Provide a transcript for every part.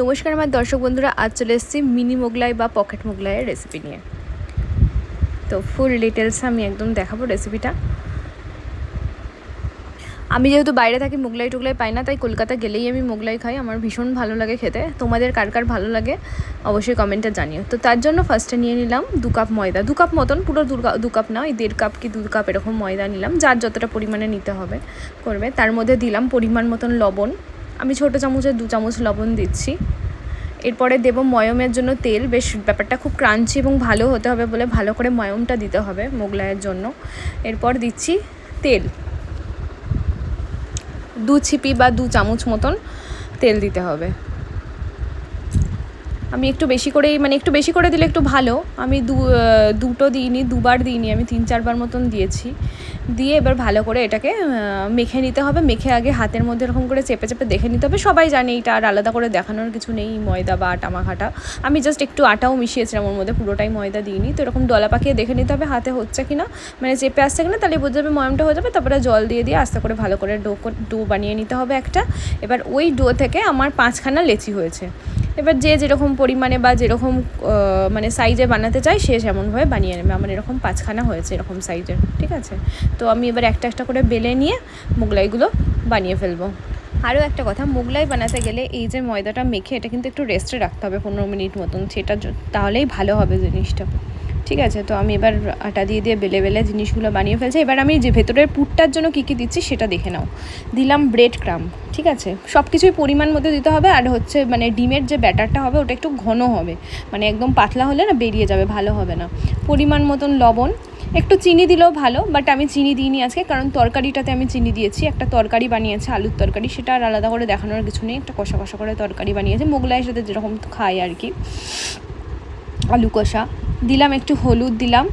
নমস্কার আমার দর্শক বন্ধুরা, আজ চলে এসেছি মিনি মোগলাই বা পকেট মোগলাইয়ের রেসিপি নিয়ে। তো ফুল ডিটেলস আমি একদম দেখাবো রেসিপিটা। আমি যেহেতু বাইরে থাকি, মোগলাই টোগলাই পাই না, তাই কলকাতা গেলেই আমি মোগলাই খাই। আমার ভীষণ ভালো লাগে খেতে। তোমাদের কার কার ভালো লাগে অবশ্যই কমেন্টে জানিও। তো তার জন্য ফার্স্টে নিয়ে নিলাম 2 কাপ ময়দা, 2 কাপ মতন, পুরো 2 কাপ না, ওই 1.5 কাপ কি 2 কাপ এরকম ময়দা নিলাম, যার যতটা পরিমাণে নিতে হবে করবে। তার মধ্যে দিলাম পরিমাণ মতন লবণ, আমি ছোটো চামচের 2 চামচ লবণ দিচ্ছি। এরপরে দেবো ময়মের জন্য তেল। বেশ ব্যাপারটা খুব ক্রাঞ্চি এবং ভালো হতে হবে বলে ভালো করে ময়মটা দিতে হবে মোগলাইয়ের জন্য। এরপর দিচ্ছি তেল, 2 ছিপি বা 2 চামচ মতন তেল দিতে হবে। আমি একটু বেশি করেই, একটু বেশি করে দিলে একটু ভালো। আমি দুটো দিইনি, 2বার দিইনি, আমি 3-4 বার মতন দিয়েছি। দিয়ে এবার ভালো করে এটাকে মেখে নিতে হবে। মেখে আগে হাতের মধ্যে এরকম করে চেপে চেপে দেখে নিতে হবে। সবাই জানে এটা, আর আলাদা করে দেখানোর কিছু নেই ময়দা বা আটা মাখাটা। আমি জাস্ট একটু আটাও মিশিয়েছিলাম ওর মধ্যে, পুরোটাই ময়দা দিইনি। তো এরকম ডলা পাকিয়ে দেখে নিতে হবে হাতে হচ্ছে কি না, চেপে আসছে কিনা, তাহলে বোঝা যাবে ময়মটা হয়ে যাবে। তারপরে জল দিয়ে আস্তে করে ভালো করে ডো বানিয়ে নিতে হবে একটা। এবার ওই ডো থেকে আমার 5খানা লেচি হয়েছে। এবার যে যেরকম পরিমাণে বা যেরকম সাইজে বানাতে চাই সে সেমনভাবে বানিয়ে নেবে। আমার এরকম 5খানা হয়েছে এরকম সাইজের, ঠিক আছে। তো আমি এবার একটা একটা করে বেলে নিয়ে মোগলাইগুলো বানিয়ে ফেলবো। আরও একটা কথা, মোগলাই বানাতে গেলে এই যে ময়দাটা মেখে এটা কিন্তু একটু রেস্টে রাখতে হবে 15 মিনিট মতন, সেটা তাহলেই ভালো হবে জিনিসটা, ঠিক আছে। তো আমি এবার আটা দিয়ে বেলে বেলে জিনিসগুলো বানিয়ে ফেলছি। এবার আমি যে ভেতরের পুরটার জন্য কী কী দিচ্ছি সেটা দেখে নাও। দিলাম ব্রেড ক্রাম্ব, ঠিক আছে, সব কিছুই পরিমাণ মতো দিতে হবে। আর হচ্ছে ডিমের যে ব্যাটারটা হবে ওটা একটু ঘন হবে, একদম পাতলা হলে না বেরিয়ে যাবে, ভালো হবে না। পরিমাণ মতন লবণ, একটু চিনি দিলেও ভালো, বাট আমি চিনি দিইনি আজকে, কারণ তরকারিটাতে আমি চিনি দিয়েছি। একটা তরকারি বানিয়েছে আলুর তরকারি, সেটা আর আলাদা করে দেখানোর কিছু নেই। একটা কষা কষা করে তরকারি বানিয়েছে, মোগলাইয়ের সাথে যেরকম খাই আর কি, আলু কষা। দিলাম একটু হলুদ দিলাম,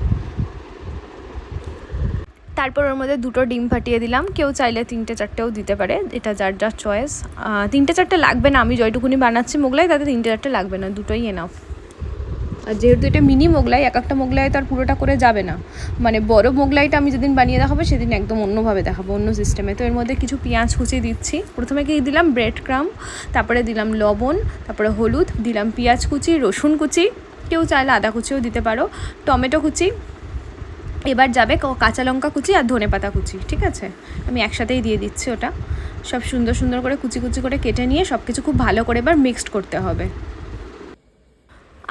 তারপর ওর মধ্যে 2টো ডিম ফাটিয়ে দিলাম। কেউ চাইলে 3-4টেও দিতে পারে, এটা যার যার চয়েস। 3-4টে লাগবে না, আমি যতটুকুনি বানাচ্ছি মোগলাই তাতে 3-4টে লাগবে না, 2টোই এনাফ। আর যেহেতু এটা মিনি মোগলাই, এক একটা মোগলাই তো আর পুরোটা করে যাবে না। বড় মোগলাইটা আমি যেদিন বানিয়ে দেখাবো সেদিন একদম অন্যভাবে দেখাবো, অন্য সিস্টেমে। তো এর মধ্যে কিছু পেঁয়াজ কুচি দিচ্ছি। প্রথমে কি দিলাম ব্রেড ক্রাম্ব, তারপরে দিলাম লবণ, তারপরে হলুদ, দিলাম পেঁয়াজ কুচি, রসুন কুচি, কেউ চাইলে আদা কুচিও দিতে পারো, টমেটো কুচি, এবার যাবে কাঁচা লঙ্কা কুচি আর ধনেপাতা কুচি, ঠিক আছে। আমি একসাথেই দিয়ে দিচ্ছি ওটা। সব সুন্দর সুন্দর করে কুচি কুচি করে কেটে নিয়ে সব কিছু খুব ভালো করে এবার মিক্সড করতে হবে।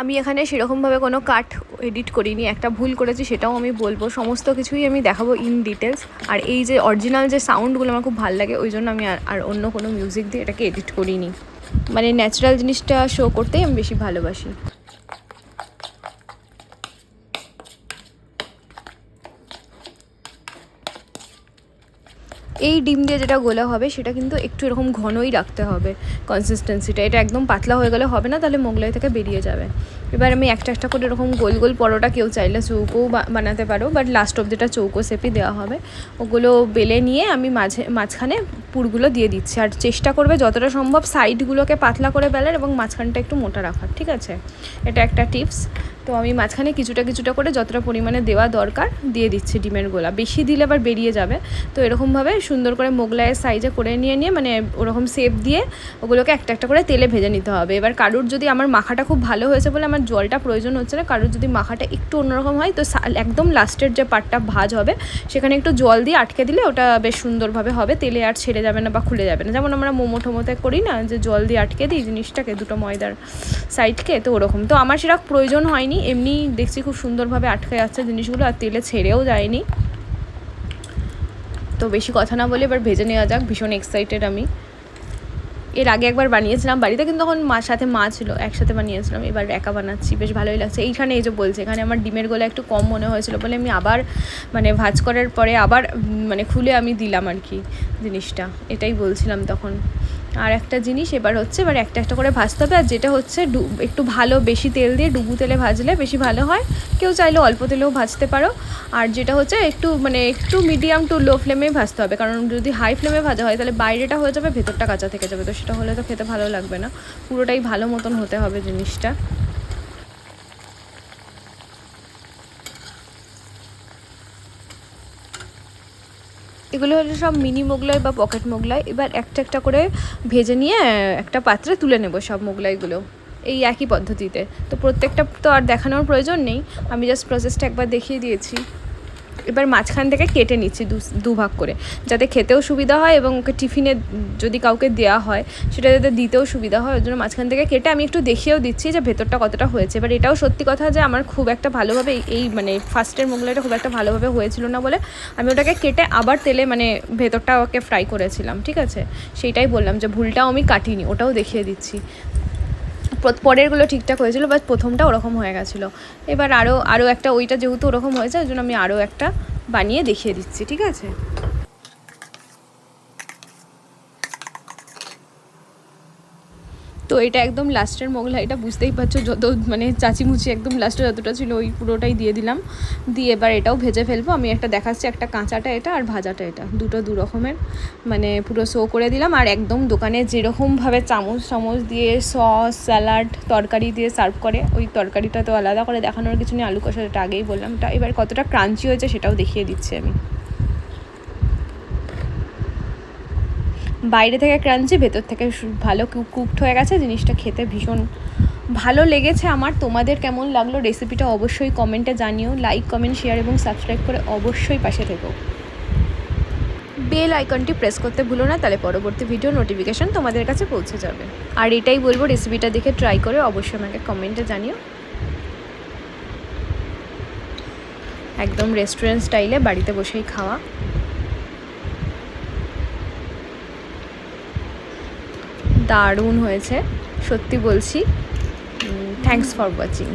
আমি এখানে সেরকমভাবে কোনো কাট এডিট করিনি, একটা ভুল করেছি সেটাও আমি বলবো। সমস্ত কিছুই আমি দেখাবো ইন ডিটেলস। আর এই যে অরিজিনাল যে সাউন্ডগুলো আমার খুব ভালো লাগে, ওই জন্য আমি আর অন্য কোনো মিউজিক দিয়ে এটাকে এডিট করিনি। ন্যাচারাল জিনিসটা শো করতেই আমি বেশি ভালোবাসি। এই ডিম দিয়ে যেটা গোলা হবে সেটা কিন্তু একটু এরকম ঘনই রাখতে হবে কনসিস্টেন্সিটা। এটা একদম পাতলা হয়ে গেলে হবে না, তাহলে মোগলাই থেকে বেরিয়ে যাবে। এবার আমি একটা একটা করে এরকম গোল গোল পরোটা, কেউ চাইলে চৌকোও বানাতে পারো, বাট লাস্ট অবধিটা চৌকো শেপই দেওয়া হবে। ওগুলো বেলে নিয়ে আমি মাঝখানে পুরগুলো দিয়ে দিচ্ছি। আর চেষ্টা করবে যতটা সম্ভব সাইডগুলোকে পাতলা করে বেলার এবং মাঝখানটা একটু মোটা রাখার, ঠিক আছে। এটা একটা টিপস। তো আমি মাঝখানে কিছুটা কিছুটা করে যতটা পরিমাণে দেওয়া দরকার দিয়ে দিচ্ছি ডিমের গোলা। বেশি দিলে আবার বেরিয়ে যাবে। তো এরকমভাবে সুন্দর করে মোগলাইয়ের সাইজে করে নিয়ে ওরকম শেপ দিয়ে ওগুলোকে একটা একটা করে তেলে ভেজে নিতে হবে। এবার কারুর যদি, আমার মাখাটা খুব ভালো হয়েছে বলে আমার জলটা প্রয়োজন হচ্ছে না, কারুর যদি মাখাটা একটু অন্যরকম হয় তো একদম লাস্টের যে পার্টটা ভাজ হবে সেখানে একটু জল দিয়ে আটকে দিলে ওটা বেশ সুন্দরভাবে হবে, তেলে আর ছেড়ে যাবে না বা খুলে যাবে না। যেমন আমরা মোমো টোমোতে করি না, যে জল দিয়ে আটকে দিই জিনিসটাকে, 2টো ময়দার সাইডকে, তো ওরকম। তো আমার সেরকম প্রয়োজন হয়নি, এমনি দেখছি খুব সুন্দরভাবে আটকে যাচ্ছে জিনিসগুলো, আর তেলে ছেড়েও যায়নি। তো বেশি কথা না বলে এবার ভেজে নেওয়া যাক। ভীষণ এক্সাইটেড আমি। এর আগে একবার বানিয়েছিলাম বাড়িতে, কিন্তু তখন সাথে মা ছিল, একসাথে বানিয়েছিলাম। এবার একা বানাচ্ছি, বেশ ভালোই লাগছে। এইখানে এই যে বলছে, এখানে আমার ডিমের গোলা একটু কম মনে হয়েছিল বলে আমি আবার ভাজ করার পরে আবার খুলে আমি দিলাম আর কি জিনিসটা, এটাই বলছিলাম তখন। আর একটা জিনিস এবার একটা একটা করে ভাজতে হবে। আর যেটা হচ্ছে একটু ভালো বেশি তেল দিয়ে ডুবু তেলে ভাজলে বেশি ভালো হয়, কেউ চাইলে অল্প তেলেও ভাজতে পারো। আর যেটা হচ্ছে একটু মিডিয়াম টু লো ফ্লেমেই ভাজতে হবে, কারণ যদি হাই ফ্লেমে ভাজা হয় তাহলে বাইরেটা হয়ে যাবে, ভেতরটা কাঁচা থেকে যাবে, তো সেটা হলে তো খেতে ভালো লাগবে না। পুরোটাই ভালো মতন হতে হবে জিনিসটা। এগুলো হলো সব মিনি মোগলাই বা পকেট মোগলাই। এবার একটা একটা করে ভেজে নিয়ে একটা পাত্রে তুলে নেব সব মোগলাইগুলো এই একই পদ্ধতিতে। তো প্রত্যেকটা তো আর দেখানোর প্রয়োজন নেই, আমি জাস্ট প্রসেসটা একবার দেখিয়ে দিয়েছি। এবার মাঝখান থেকে কেটে নিচ্ছি দুভাগ করে, যাতে খেতেও সুবিধা হয় এবং ওকে টিফিনে যদি কাউকে দেওয়া হয় সেটা যাতে দিতেও সুবিধা হয়। ওই জন্য মাঝখান থেকে কেটে আমি একটু দেখিয়েও দিচ্ছি যে ভেতরটা কতটা হয়েছে। এবার এটাও সত্যি কথা যে আমার খুব একটা ভালোভাবে এই মানে ফার্স্টের মোগলাইটা খুব একটা ভালোভাবে হয়েছিল না বলে আমি ওটাকে কেটে আবার তেলে মানে ভেতরটা ওকে ফ্রাই করেছিলাম, ঠিক আছে? সেইটাই বললাম যে ভুলটাও আমি কাটিনি, ওটাও দেখিয়ে দিচ্ছি। পরেরগুলো ঠিকঠাক হয়েছিল, বাট প্রথমটা ওরকম হয়ে গেছিলো। এবার আরও একটা, ওইটা যেহেতু ওরকম হয়েছে ওই জন্য আমি আরও একটা বানিয়ে দেখিয়ে দিচ্ছি, ঠিক আছে? তো এটা একদম লাস্টের মোগলাইটা, বুঝতেই পারছো যত মানে চাচিমুচি একদম লাস্টে যতটা ছিল ওই পুরোটাই দিয়ে দিলাম। দিয়ে এবার এটাও ভেজে ফেলবো। আমি একটা দেখাচ্ছি, একটা কাঁচাটা এটা আর ভাজাটা এটা, দুটো দু রকমের মানে পুরো শো করে দিলাম। আর একদম দোকানে যেরকমভাবে চামচ দিয়ে সস স্যালাড তরকারি দিয়ে সার্ভ করে ওই তরকারিটা তো আলাদা করে দেখানোর কিছু নেই, আলু কষা যেটা আগেই বললাম। এবার কতটা ক্রাঞ্চি হয়েছে সেটাও দেখিয়ে দিচ্ছি আমি। বাইরে থেকে ক্রাঞ্চি, ভেতর থেকে ভালো কুকড হয়ে গেছে, জিনিসটা খেতে ভীষণ ভালো লেগেছে আমার। তোমাদের কেমন লাগলো রেসিপিটা অবশ্যই কমেন্টে জানিও। লাইক কমেন্ট শেয়ার এবং সাবস্ক্রাইব করে অবশ্যই পাশে থেকো। বেল আইকনটি প্রেস করতে ভুলো না, তাহলে পরবর্তী ভিডিও নোটিফিকেশান তোমাদের কাছে পৌঁছে যাবে। আর এটাই বলবো, রেসিপিটা দেখে ট্রাই করে অবশ্যই আমাকে কমেন্টে জানিও। একদম রেস্টুরেন্ট স্টাইলে বাড়িতে বসেই খাওয়া, দারুণ হয়েছে সত্যি বলছি। Thanks for watching.